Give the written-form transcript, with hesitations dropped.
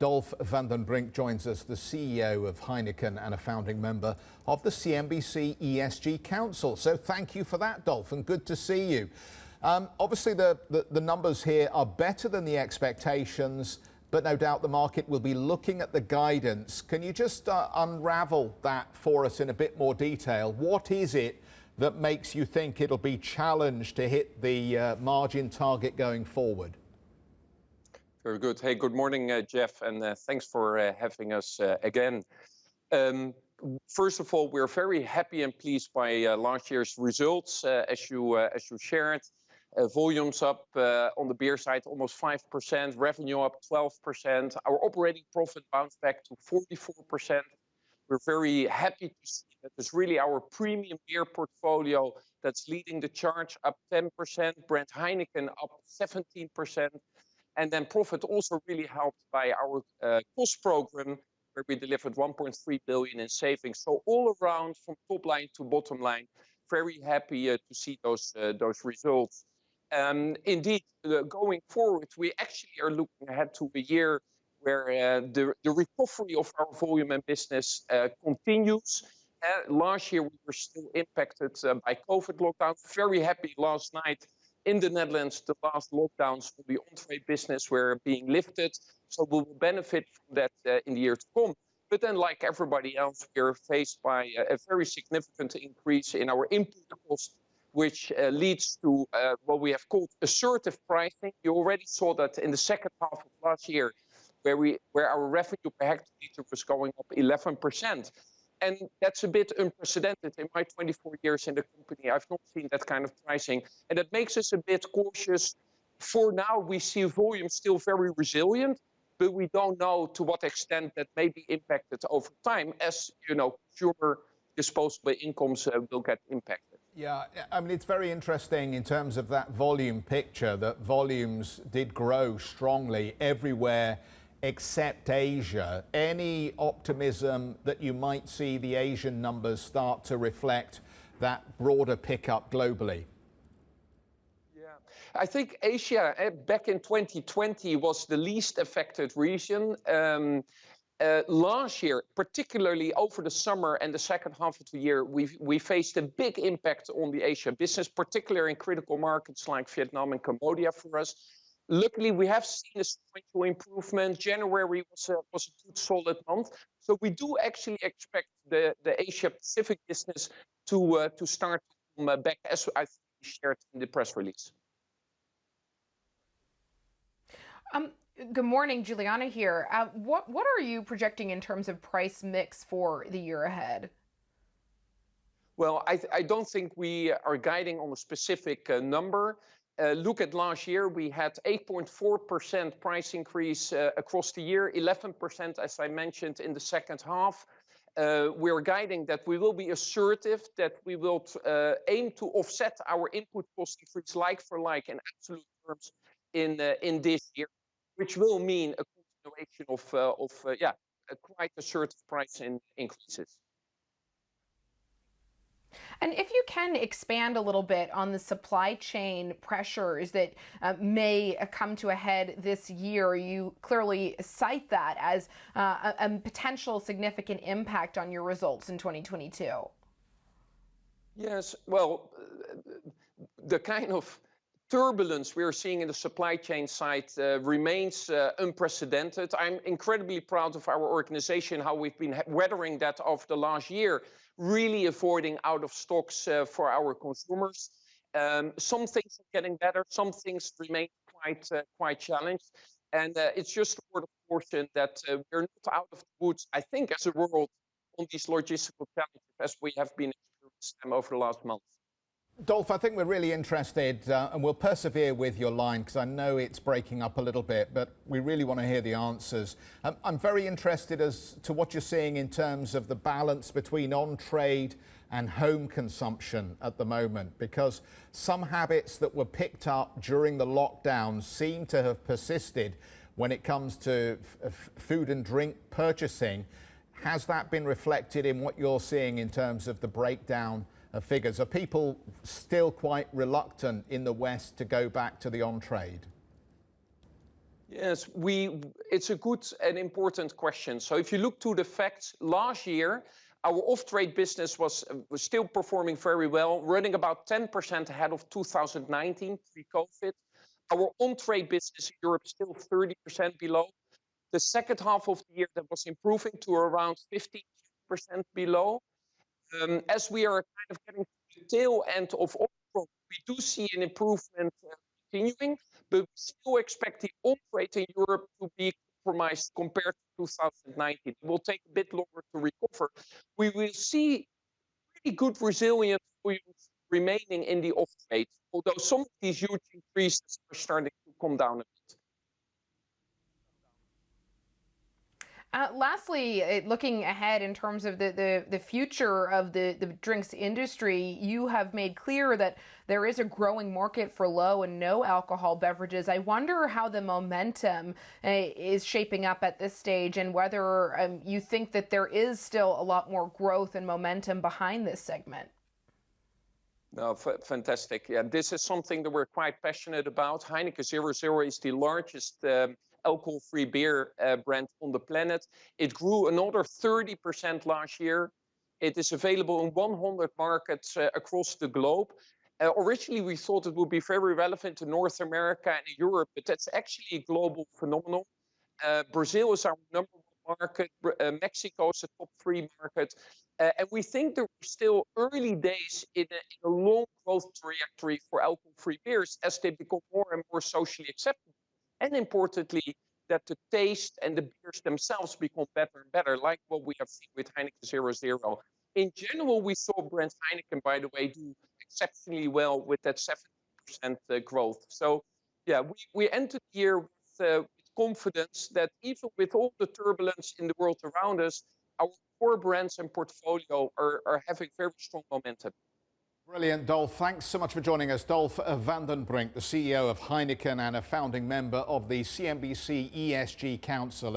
Dolf van den Brink joins us, the CEO of Heineken and a founding member of the CNBC ESG Council. So thank you for that, Dolf, and good to see you. Obviously, the numbers here are better than the expectations, but no doubt the market will be looking at the guidance. Can you just unravel that for us in a bit more detail? What is it that makes you think it'll be challenged to hit the margin target going forward? Very good. Hey, good morning, Jeff, and thanks for having us again. First of all, we're very happy and pleased by last year's results, as you shared. Volumes up on the beer side, almost 5%, revenue up 12%. Our operating profit bounced back to 44%. We're very happy to see that it's really our premium beer portfolio that's leading the charge, up 10%, brand Heineken up 17%. And then profit also really helped by our cost program, where we delivered 1.3 billion in savings. So all around, from top line to bottom line, very happy to see those results. Indeed, going forward, we actually are looking ahead to a year where the recovery of our volume and business continues. Last year, we were still impacted by COVID lockdown. Very happy last night in the Netherlands, the last lockdowns for the Ontrade business were being lifted. So we will benefit from that in the year to come. But then, like everybody else, we are faced by a very significant increase in our input cost, which leads to what we have called assertive pricing. You already saw that in the second half of last year, where our revenue per hectoliter was going up 11%. And that's a bit unprecedented. In my 24 years in the company, I've not seen that kind of pricing. And that makes us a bit cautious. For now, we see volume still very resilient, but we don't know to what extent that may be impacted over time as, consumer disposable incomes will get impacted. Yeah, I mean, it's very interesting in terms of that volume picture, that volumes did grow strongly everywhere except Asia. Any optimism that you might see the Asian numbers start to reflect that broader pickup globally? Yeah, I think Asia back in 2020 was the least affected region. Last year, particularly over the summer and the second half of the year, we faced a big impact on the Asia business, particularly in critical markets like Vietnam and Cambodia for us. Luckily, we have seen a sequential improvement. January was a good solid month. So we do actually expect the Asia Pacific business to start to come back, as I think we shared in the press release. Good morning, Juliana here. What are you projecting in terms of price mix for the year ahead? Well, I don't think we are guiding on a specific number. Look at last year, we had 8.4% price increase across the year, 11%, as I mentioned, in the second half. We're guiding that we will be assertive, that we will aim to offset our input cost increase like for like in absolute terms in this year, which will mean a continuation of quite assertive price increases. And if you can expand a little bit on the supply chain pressures that may come to a head this year, you clearly cite that as a potential significant impact on your results in 2022. Yes, well, the kind of turbulence we're seeing in the supply chain side remains unprecedented. I'm incredibly proud of our organization, how we've been weathering that over the last year, really avoiding out of stocks for our consumers. Some things are getting better, some things remain quite challenged. And it's just a word of caution that we're not out of the woods, I think, as a world on these logistical challenges as we have been experiencing them over the last months. Dolf, I think we're really interested, and we'll persevere with your line because I know it's breaking up a little bit, but we really want to hear the answers. I'm very interested as to what you're seeing in terms of the balance between on-trade and home consumption at the moment, because some habits that were picked up during the lockdown seem to have persisted when it comes to food and drink purchasing. Has that been reflected in what you're seeing in terms of the breakdown of figures? Are people still quite reluctant in the West to go back to the on-trade? Yes, it's a good and important question. So if you look to the facts, last year, our off-trade business was still performing very well, running about 10% ahead of 2019 pre-COVID. Our on-trade business in Europe still 30% below. The second half of the year, that was improving to around 15% below. As we are kind of getting to the tail end of off-trade, we do see an improvement continuing, but we still expect the on-trade in Europe to be compromised compared to 2019. It will take a bit longer to recover. We will see pretty good resilient volumes remaining in the off-trade, although some of these huge increases are starting to come down a bit. Lastly, looking ahead in terms of the future of the drinks industry, you have made clear that there is a growing market for low and no alcohol beverages. I wonder how the momentum is shaping up at this stage, and whether you think that there is still a lot more growth and momentum behind this segment. No, fantastic. Yeah, this is something that we're quite passionate about. Heineken 0.0 is the largest alcohol-free beer brand on the planet. It grew another 30% last year. It is available in 100 markets across the globe. Originally, we thought it would be very relevant to North America and Europe, but that's actually a global phenomenon. Brazil is our number one market. Mexico is a top 3 market. And we think there are still early days in a long growth trajectory for alcohol-free beers as they become more and more socially acceptable. And importantly, that the taste and the beers themselves become better and better, like what we have seen with Heineken 0.0. In general, we saw brand Heineken, by the way, do exceptionally well with that 70% growth. So, yeah, we entered the year with confidence that even with all the turbulence in the world around us, our core brands and portfolio are having very strong momentum. Brilliant, Dolf. Thanks so much for joining us. Dolf van den Brink, the CEO of Heineken and a founding member of the CNBC ESG Council.